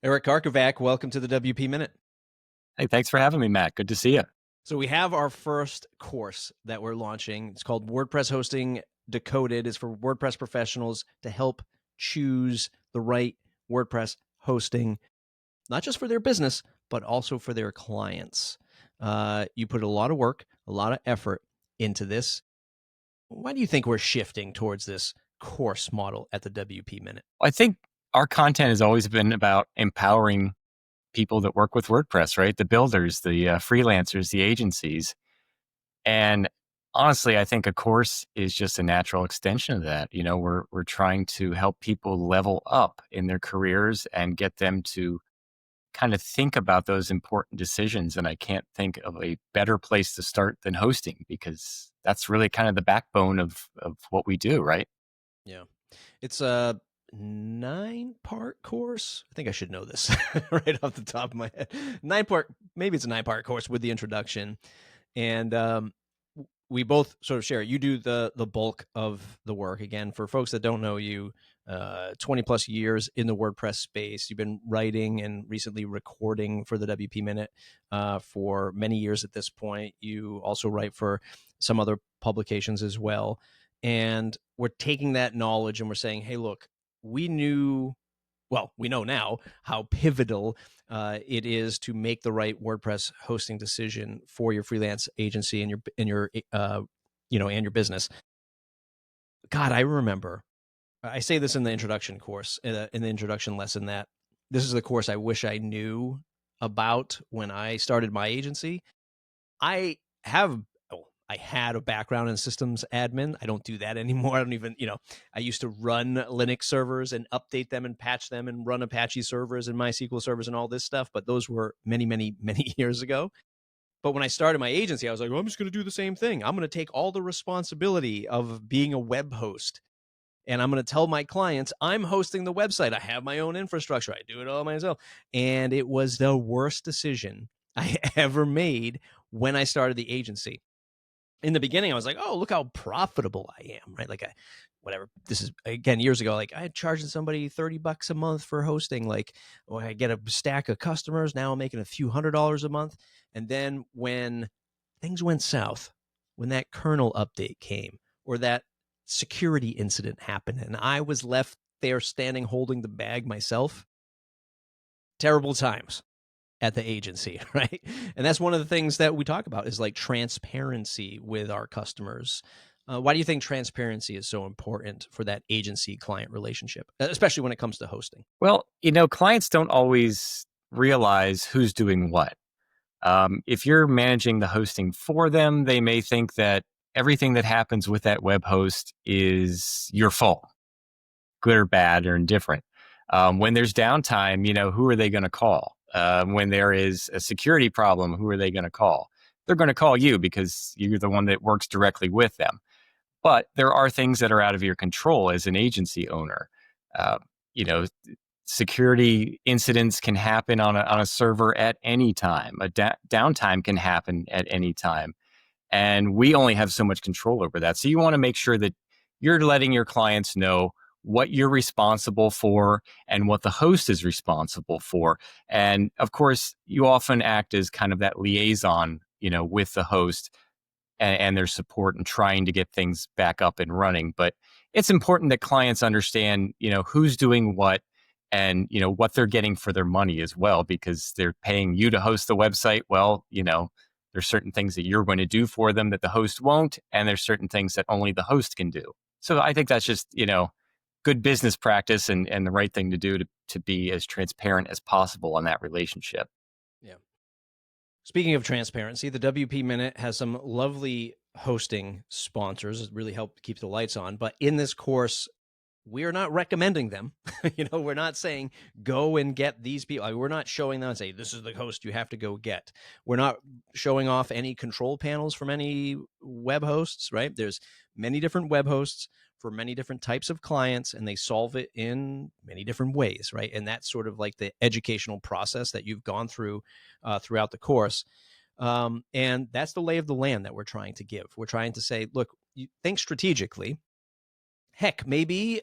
Eric Karkovac, welcome to the WP Minute. Hey, thanks for having me, Matt. Good to see you. So we have our first course that we're launching. It's called WordPress Hosting Decoded. It's for WordPress professionals to help choose the right WordPress hosting, not just for their business, but also for their clients. You put a lot of work, a lot of effort into this. Why do you think we're shifting towards this course model at the WP Minute? I think our content has always been about empowering people that work with WordPress, right? The builders, the freelancers, the agencies. And honestly, I think a course is just a natural extension of that. You know, we're trying to help people level up in their careers and get them to kind of think about those important decisions. And I can't think of a better place to start than hosting, because that's really kind of the backbone of what we do, right? Yeah. It's a 9-part course. I think I should know this right off the top of my head. 9-part, maybe it's a 9-part course with the introduction. And we both sort of share. You do the bulk of the work. Again, for folks that don't know you, 20 plus years in the WordPress space. You've been writing and recently recording for the WP Minute for many years at this point. You also write for some other publications as well. And we're taking that knowledge and we're saying, hey, look, we know now how pivotal it is to make the right WordPress hosting decision for your freelance agency and your and your business. God, I remember. I say this in the introduction course, in the introduction lesson, that this is the course I wish I knew about when I started my agency. I have, I had a background in systems admin. I don't do that anymore. I don't even, I used to run Linux servers and update them and patch them and run Apache servers and MySQL servers and all this stuff. But those were many, many, many years ago. But when I started my agency, I was like, well, I'm just going to do the same thing. I'm going to take all the responsibility of being a web host. And I'm going to tell my clients, I'm hosting the website. I have my own infrastructure. I do it all myself. And it was the worst decision I ever made when I started the agency. In the beginning, I was like, oh, look how profitable I am, right? Like, whatever. This is, again, years ago, like I had charging somebody $30 a month for hosting. Like, I get a stack of customers. Now I'm making a few $100s a month. And then when things went south, when that kernel update came or that security incident happened and I was left there standing holding the bag myself, terrible times at the agency, right? And that's one of the things that we talk about is like transparency with our customers. Why do you think transparency is so important for that agency client relationship, especially when it comes to hosting? Well, clients don't always realize who's doing what. If you're managing the hosting for them, they may think that everything that happens with that web host is your fault, good or bad or indifferent. When there's downtime, who are they going to call? When there is a security problem, who are they going to call? They're going to call you because you're the one that works directly with them. But there are things that are out of your control as an agency owner. Uh, you know, Security incidents can happen on a server at any time. A downtime can happen at any time. And we only have so much control over that. So you want to make sure that you're letting your clients know what you're responsible for and what the host is responsible for. And of course, you often act as kind of that liaison, with the host and their support and trying to get things back up and running. But it's important that clients understand, who's doing what and, what they're getting for their money as well, because they're paying you to host the website. Well, there's certain things that you're going to do for them that the host won't, and there's certain things that only the host can do. So I think that's just, good business practice and the right thing to do to be as transparent as possible on that relationship. Yeah. Speaking of transparency, the WP Minute has some lovely hosting sponsors that really help keep the lights on. But in this course, we are not recommending them. We're not saying go and get these people. We're not showing them and say, this is the host you have to go get. We're not showing off any control panels from any web hosts, right? There's many different web hosts for many different types of clients, and they solve it in many different ways, right? And that's sort of like the educational process that you've gone through throughout the course. And that's the lay of the land that we're trying to give. We're trying to say, look, you think strategically. Heck, maybe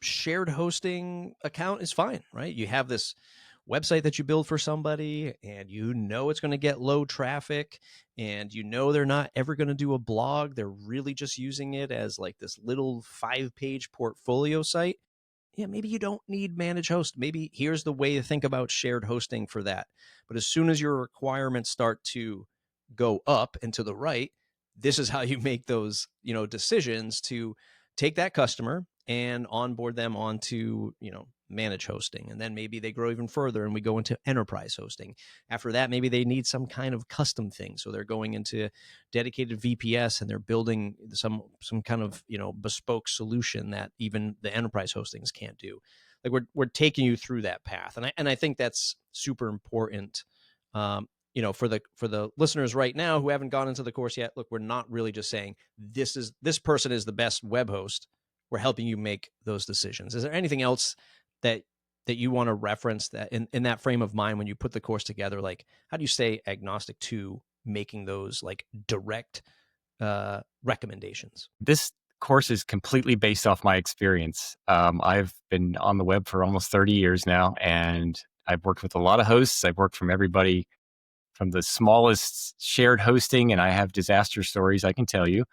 shared hosting account is fine, right? You have this website that you build for somebody and you know it's going to get low traffic and you know they're not ever going to do a blog. They're really just using it as like this little 5-page portfolio site. Yeah, maybe you don't need managed host. Maybe here's the way to think about shared hosting for that. But as soon as your requirements start to go up and to the right, this is how you make those, decisions to take that customer and onboard them onto, manage hosting. And then maybe they grow even further and we go into enterprise hosting. After that, maybe they need some kind of custom thing. So they're going into dedicated VPS and they're building some kind of, bespoke solution that even the enterprise hostings can't do. Like we're taking you through that path. And I think that's super important. For the listeners right now who haven't gone into the course yet, look, we're not really just saying this person is the best web host. We're helping you make those decisions. Is there anything else that you want to reference that in that frame of mind when you put the course together? Like, how do you stay agnostic to making those like direct recommendations? This course is completely based off my experience. I've been on the web for almost 30 years now, and I've worked with a lot of hosts. I've worked from everybody from the smallest shared hosting, and I have disaster stories I can tell you,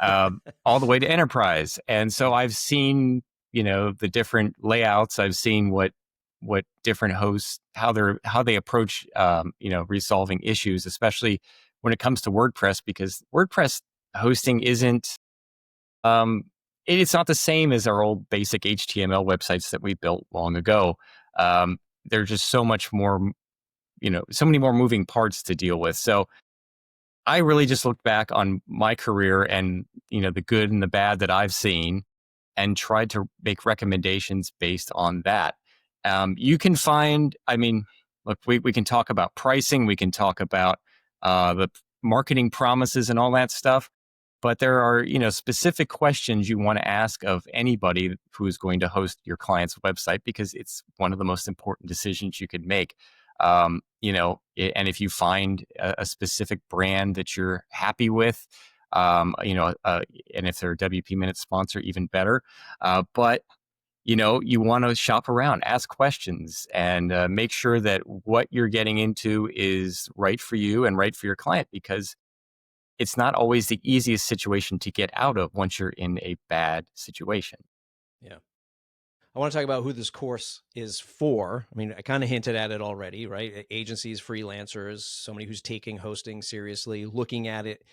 all the way to enterprise. And so Yeah. I've seen, the different layouts. I've seen what different hosts how they approach, resolving issues, especially when it comes to WordPress, because WordPress hosting isn't um, it's not the same as our old basic HTML websites that we built long ago. There's just so much more, so many more moving parts to deal with. So I really just looked back on my career and, the good and the bad that I've seen and tried to make recommendations based on that. You can find, I mean, look, we can talk about pricing, we can talk about the marketing promises and all that stuff. But there are, specific questions you want to ask of anybody who is going to host your client's website, because it's one of the most important decisions you could make. And if you find a specific brand that you're happy with, and if they're a WP Minute sponsor, even better. But you want to shop around, ask questions, and make sure that what you're getting into is right for you and right for your client, because it's not always the easiest situation to get out of once you're in a bad situation. Yeah. I want to talk about who this course is for. I mean, I kind of hinted at it already, right? Agencies, freelancers, somebody who's taking hosting seriously, looking at it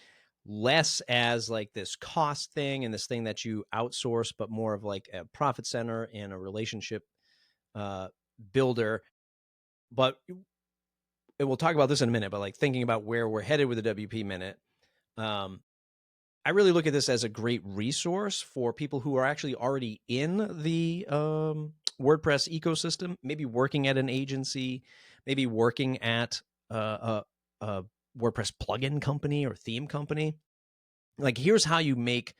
less as like this cost thing and this thing that you outsource, but more of like a profit center and a relationship uh, builder. But we'll talk about this in a minute, but like thinking about where we're headed with the WP Minute, um, I really look at this as a great resource for people who are actually already in the WordPress ecosystem, maybe working at an agency, maybe working at a WordPress plugin company or theme company. Like, here's how you make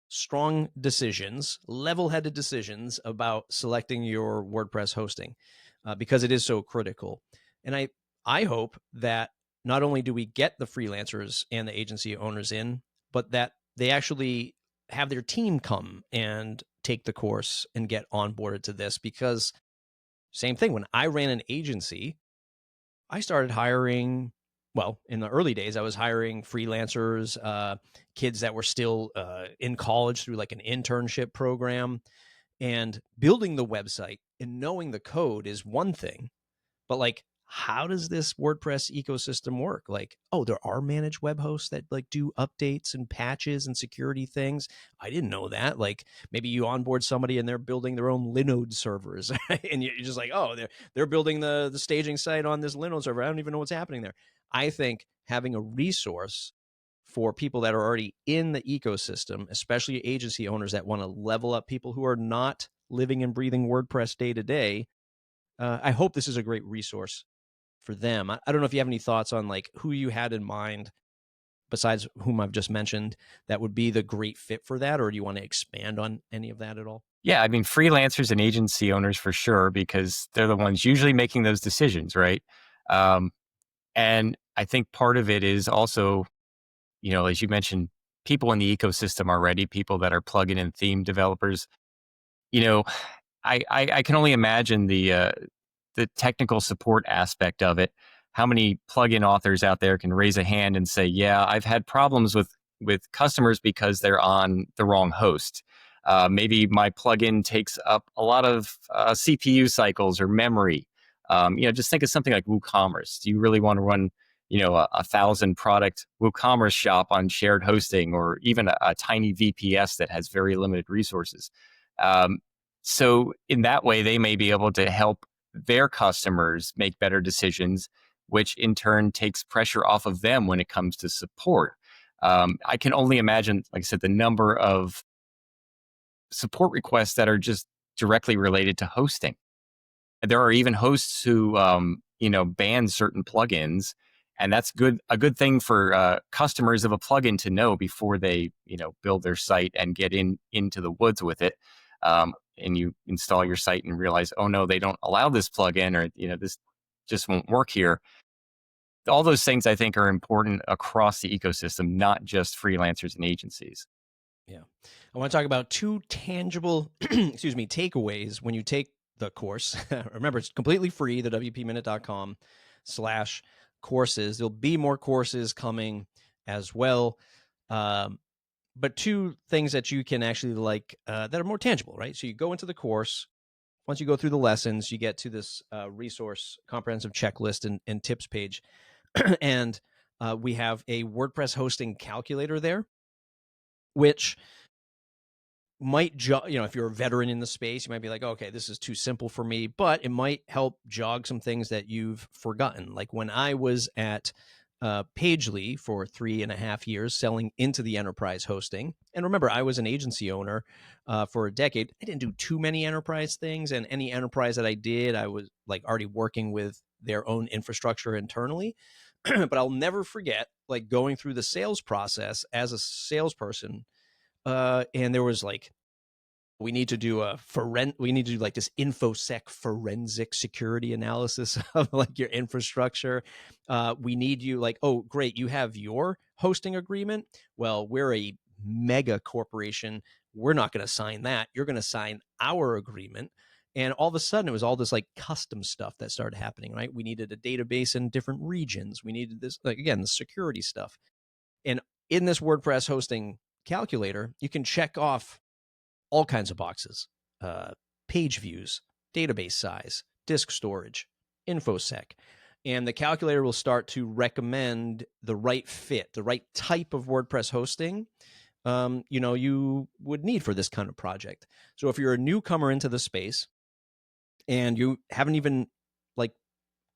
strong decisions, level-headed decisions about selecting your WordPress hosting, because it is so critical. And I hope that not only do we get the freelancers and the agency owners in, but that they actually have their team come and take the course and get onboarded to this. Because same thing, when I ran an agency, I started hiring. Well, in the early days, I was hiring freelancers, kids that were still in college through like an internship program. And building the website and knowing the code is one thing, but like, how does this WordPress ecosystem work? Like, oh, there are managed web hosts that like do updates and patches and security things. I didn't know that. Like, maybe you onboard somebody and they're building their own Linode servers, and you're just like, oh, they're building the staging site on this Linode server. I don't even know what's happening there. I think having a resource for people that are already in the ecosystem, especially agency owners that want to level up people who are not living and breathing WordPress day to day, I hope this is a great resource for them. I don't know if you have any thoughts on like who you had in mind besides whom I've just mentioned that would be the great fit for that, or do you want to expand on any of that at all? Yeah, I mean, freelancers and agency owners for sure, because they're the ones usually making those decisions, right? Um, and I think part of it is also, as you mentioned, people in the ecosystem already, people that are plugin and theme developers. You know, I can only imagine the technical support aspect of it. How many plugin authors out there can raise a hand and say, "Yeah, I've had problems with customers because they're on the wrong host. Maybe my plugin takes up a lot of CPU cycles or memory." Just think of something like WooCommerce. Do you really want to run, 1,000 product WooCommerce shop on shared hosting, or even a tiny VPS that has very limited resources? Um, so in that way, they may be able to help their customers make better decisions, which in turn takes pressure off of them when it comes to support. I can only imagine, like I said, the number of support requests that are just directly related to hosting. There are even hosts who, ban certain plugins, and that's a good thing for customers of a plugin to know before they, build their site and get into the woods with it. And you install your site and realize, oh no, they don't allow this plugin, or this just won't work here. All those things I think are important across the ecosystem, not just freelancers and agencies. Yeah. I want to talk about two tangible, excuse me, takeaways when you take the course. Remember, it's completely free, the wpminute.com/courses. There'll be more courses coming as well. But two things that you can actually that are more tangible, right? So you go into the course. Once you go through the lessons, you get to this resource comprehensive checklist and tips page. And we have a WordPress hosting calculator there, which might if you're a veteran in the space, you might be like, okay, this is too simple for me, but it might help jog some things that you've forgotten. Like when I was at Pagely for 3.5 years selling into the enterprise hosting. And remember, I was an agency owner for a decade. I didn't do too many enterprise things, and any enterprise that I did, I was like already working with their own infrastructure internally. But I'll never forget like going through the sales process as a salesperson. And there was like, we need to do like this infosec forensic security analysis of like your infrastructure. We need you like, oh great, you have your hosting agreement. Well, we're a mega corporation. We're not going to sign that. You're going to sign our agreement. And all of a sudden it was all this like custom stuff that started happening, right? We needed a database in different regions. We needed this, like, again, the security stuff. And in this WordPress hosting calculator, you can check off all kinds of boxes: page views, database size, disk storage, infosec. And the calculator will start to recommend the right fit, the right type of WordPress hosting you would need for this kind of project. So if you're a newcomer into the space and you haven't even like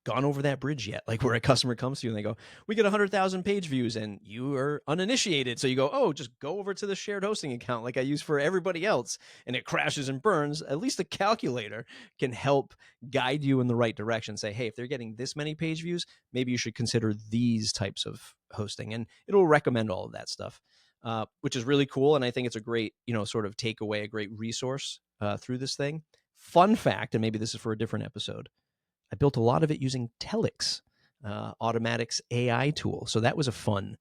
gone over that bridge yet, like where a customer comes to you and they go, we get 100,000 page views, and you are uninitiated, so you go, oh, just go over to the shared hosting account like I use for everybody else, and it crashes and burns. At least the calculator can help guide you in the right direction. Say, hey, if they're getting this many page views, maybe you should consider these types of hosting, and it'll recommend all of that stuff, which is really cool. And I think it's a great sort of takeaway, a great resource through this thing. Fun fact, and maybe this is for a different episode, I built a lot of it using Telix, Automatic's AI tool. So that was a fun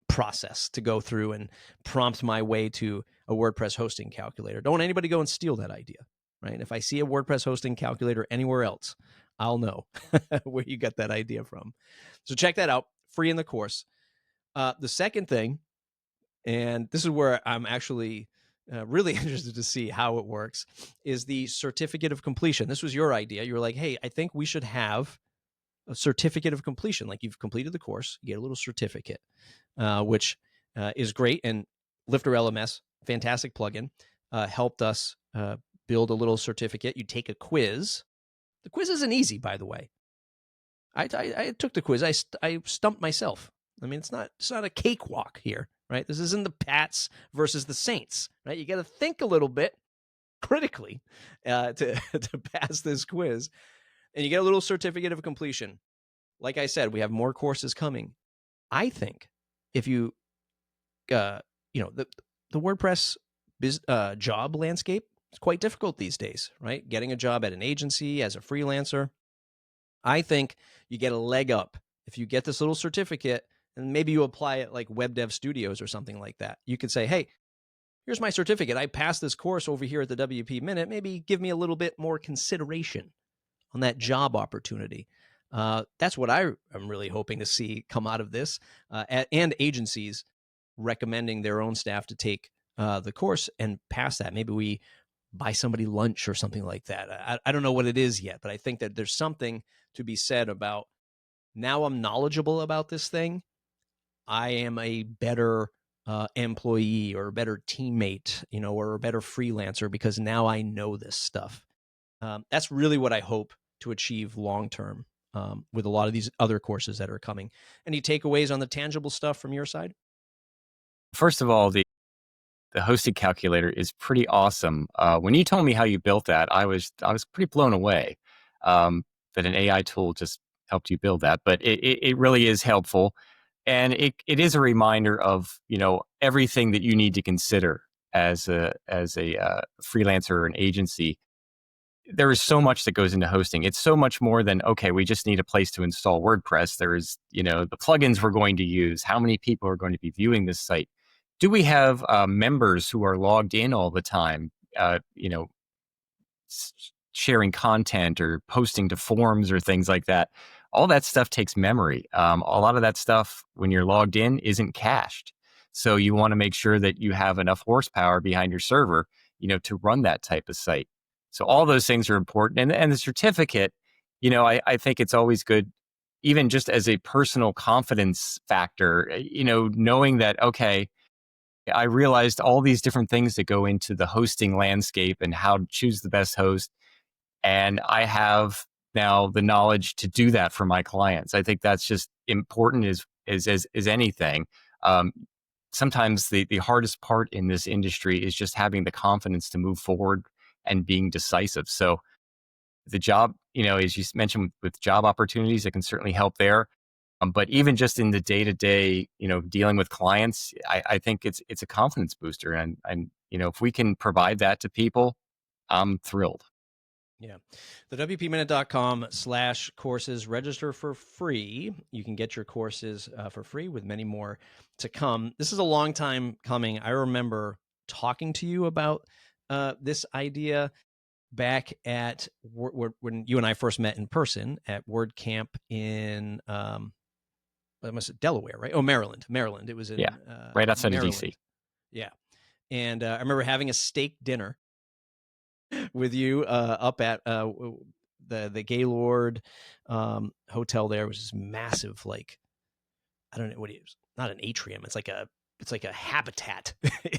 process to go through and prompt my way to a WordPress hosting calculator. Don't anybody go and steal that idea, right? If I see a WordPress hosting calculator anywhere else, I'll know where you got that idea from. So check that out, free in the course. The second thing, and this is where I'm actually really interested to see how it works, is the certificate of completion. This was your idea. You were like, hey, I think we should have a certificate of completion. Like, you've completed the course, you get a little certificate, which is great. And Lifter LMS, fantastic plugin, helped us build a little certificate. You take a quiz. The quiz isn't easy, by the way. I took the quiz. I stumped myself. I mean, it's not a cakewalk here, right? This isn't the Pats versus the Saints, right? You got to think a little bit critically to pass this quiz, and you get a little certificate of completion. Like I said, we have more courses coming. I think if you, the WordPress job landscape is quite difficult these days, right? Getting a job at an agency as a freelancer. I think you get a leg up if you get this little certificate, and maybe you apply it like Web Dev Studios or something like that. You could say, hey, here's my certificate. I passed this course over here at the WP Minute. Maybe give me a little bit more consideration on that job opportunity. That's what I am really hoping to see come out of this, and agencies recommending their own staff to take the course and pass that. Maybe we buy somebody lunch or something like that. I don't know what it is yet, but I think that there's something to be said about, now I'm knowledgeable about this thing, I am a better employee or a better teammate, or a better freelancer because now I know this stuff. That's really what I hope to achieve long term, with a lot of these other courses that are coming. Any takeaways on the tangible stuff from your side? First of all, the hosting calculator is pretty awesome. When you told me how you built that, I was pretty blown away, that an AI tool just helped you build that. But it really is helpful, and it is a reminder of everything that you need to consider as a freelancer or an agency. There is so much that goes into hosting. It's so much more than, okay, we just need a place to install WordPress. There's, the plugins we're going to use, how many people are going to be viewing this site. Do we have members who are logged in all the time, sharing content or posting to forums or things like that? All that stuff takes memory. A lot of that stuff, when you're logged in, isn't cached. So you want to make sure that you have enough horsepower behind your server, to run that type of site. So all those things are important. And the certificate, I think it's always good, even just as a personal confidence factor, knowing that, okay, I realized all these different things that go into the hosting landscape and how to choose the best host. And I have now the knowledge to do that for my clients. I think that's just important as anything. Um, Sometimes the hardest part in this industry is just having the confidence to move forward and being decisive. So the job, as you mentioned with job opportunities, it can certainly help there. But even just in the day to day, dealing with clients, I think it's a confidence booster. And if we can provide that to people, I'm thrilled. Yeah. The WPminute.com/courses. Register for free. You can get your courses for free, with many more to come. This is a long time coming. I remember talking to you about this idea back at when you and I first met in person at WordCamp in Delaware, right? Oh, Maryland. It was in Yeah, right outside of Maryland. DC. Yeah. And I remember having a steak dinner with you up at the Gaylord hotel there, which is massive. Like, I don't know what it is. Not an atrium. It's like a habitat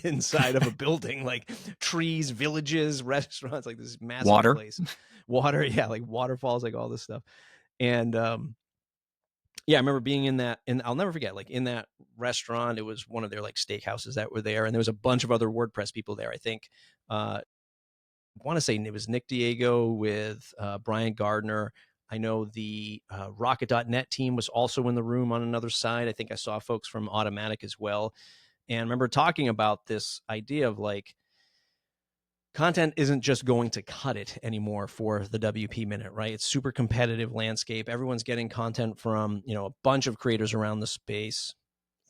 inside of a building, like trees, villages, restaurants, like this massive Water. place. Water, yeah, like waterfalls, like all this stuff. And yeah, I remember being in that, and I'll never forget, like in that restaurant, it was one of their like steakhouses that were there, and there was a bunch of other WordPress people there. I think want to say it was Nick Diego with Brian Gardner. I know the Rocket.net team was also in the room on another side. I think I saw folks from Automatic as well. And I remember talking about this idea of like, content isn't just going to cut it anymore for the WP Minute, right? It's super competitive landscape. Everyone's getting content from, a bunch of creators around the space.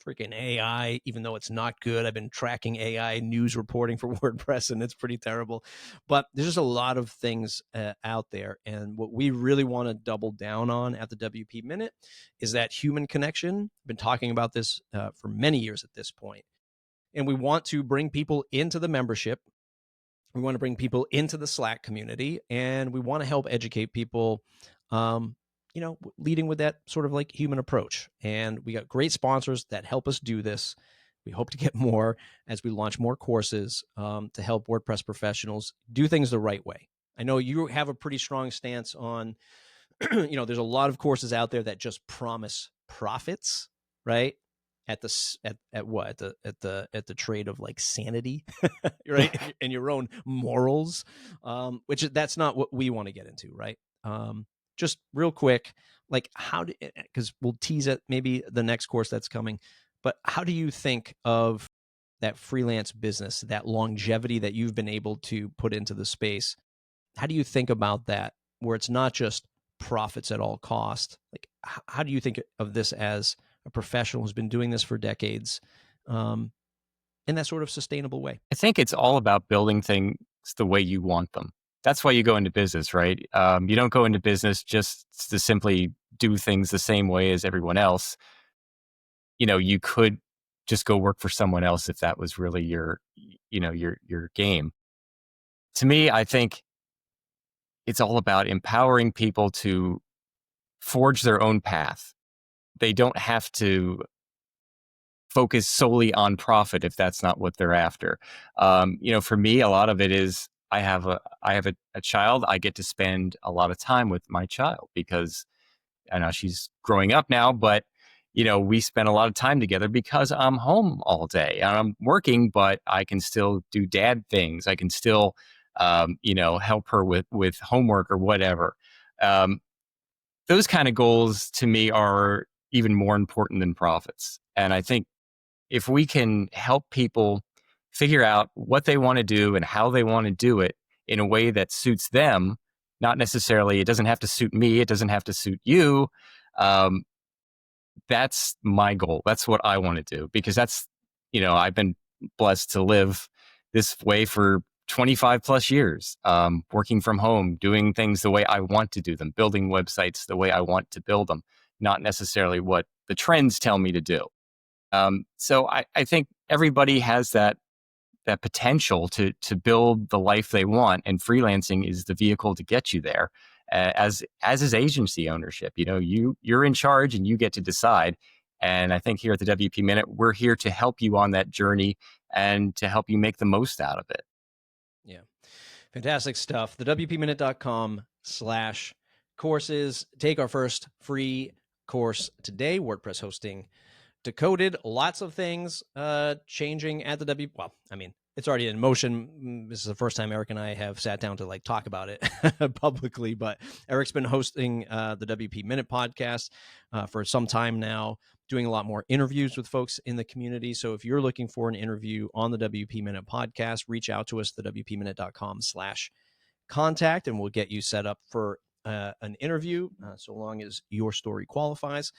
Freaking AI, even though it's not good. I've been tracking AI news reporting for WordPress, and it's pretty terrible. But there's just a lot of things out there. And what we really want to double down on at the WP Minute is that human connection. I've been talking about this for many years at this point. And we want to bring people into the membership. We want to bring people into the Slack community, and we want to help educate people, leading with that sort of like human approach. And we got great sponsors that help us do this. We hope to get more as we launch more courses to help WordPress professionals do things the right way. I know you have a pretty strong stance on, there's a lot of courses out there that just promise profits, right? At the at what at the trade of like sanity, right? And your own morals, which that's not what we want to get into, right? Just real quick, like how do, because we'll tease at maybe the next course that's coming, but how do you think of that freelance business, that longevity that you've been able to put into the space? How do you think about that, where it's not just profits at all cost? Like, how do you think of this as a professional who's been doing this for decades? in that sort of sustainable way. I think it's all about building things the way you want them. That's why you go into business, right? You don't go into business just to simply do things the same way as everyone else. You could just go work for someone else if that was really your game. To me, I think it's all about empowering people to forge their own path. They don't have to focus solely on profit if that's not what they're after. For me, a lot of it is I have a child. I get to spend a lot of time with my child because I know she's growing up now, but we spend a lot of time together because I'm home all day and I'm working, but I can still do dad things. I can still, help her with homework or whatever. Um, those kind of goals to me are even more important than profits. And I think if we can help people figure out what they want to do and how they want to do it in a way that suits them, not necessarily, it doesn't have to suit me, it doesn't have to suit you. Um, that's my goal. That's what I want to do because I've been blessed to live this way for 25 plus years, working from home, doing things the way I want to do them, building websites the way I want to build them, not necessarily what the trends tell me to do. So I think everybody has that potential to build the life they want, and freelancing is the vehicle to get you there. As is agency ownership. You're in charge and you get to decide. And I think here at the WP Minute, we're here to help you on that journey and to help you make the most out of it. Yeah. Fantastic stuff. The WPminute.com/courses. Take our first free course today, WordPress hosting decoded. Lots of things changing at the well, I mean, it's already in motion. This is the first time Eric and I have sat down to talk about it publicly, but Eric's been hosting the WP Minute podcast for some time now, doing a lot more interviews with folks in the community. So if you're looking for an interview on the WP Minute podcast, reach out to us, the WPminute.com/contact, and we'll get you set up for an interview, so long as your story qualifies.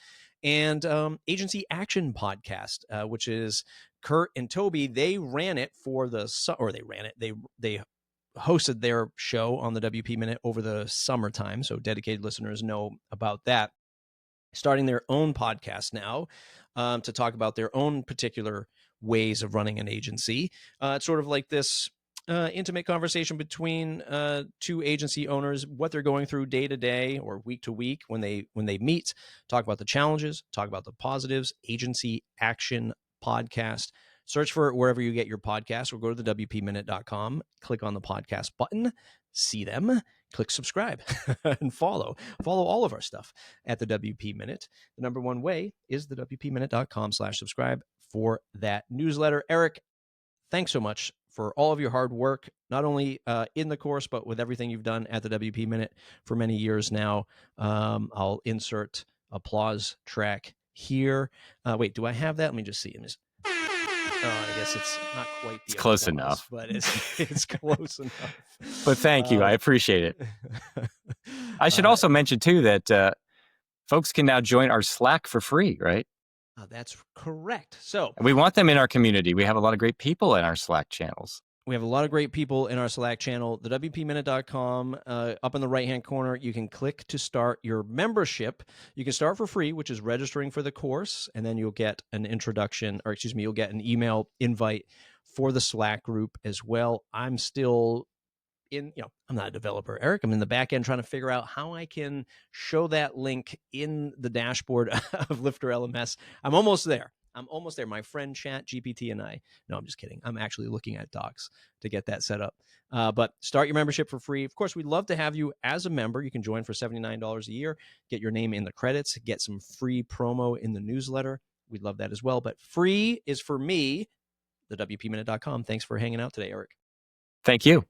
And Agency Action podcast, which is Kurt and Toby. They ran it for they hosted their show on the WP Minute over the summertime. So dedicated listeners know about that. Starting their own podcast now to talk about their own particular ways of running an agency. It's sort of like this intimate conversation between two agency owners, what they're going through day to day or week to week when they meet, talk about the challenges, talk about the positives. Agency Action podcast. Search for it wherever you get your podcast, or go to the WPminute.com, click on the podcast button, see them, click subscribe and follow all of our stuff at the WP Minute. The number one way is the WPminute.com/subscribe for that newsletter. Eric, thanks so much for all of your hard work, not only in the course, but with everything you've done at the WP Minute for many years now. I'll insert applause track here. Wait, do I have that? Let me just see. I guess it's not quite the It's close applause, enough, but it's close enough. But thank you. I appreciate it. I should also mention too that folks can now join our Slack for free, right? That's correct. So we want them in our community. We have a lot of great people in our Slack channels. We have a lot of great people in our Slack channel, the WPminute.com. Up in the right-hand corner, you can click to start your membership. You can start for free, which is registering for the course, and then you'll get an introduction, or excuse me, you'll get an email invite for the Slack group as well. I'm still I'm not a developer, Eric. I'm in the back end trying to figure out how I can show that link in the dashboard of Lifter LMS. I'm almost there. My friend Chat GPT and I. No, I'm just kidding. I'm actually looking at docs to get that set up. But start your membership for free. Of course, we'd love to have you as a member. You can join for $79 a year, get your name in the credits, get some free promo in the newsletter. We'd love that as well. But free is for me, the WPminute.com. Thanks for hanging out today, Eric. Thank you.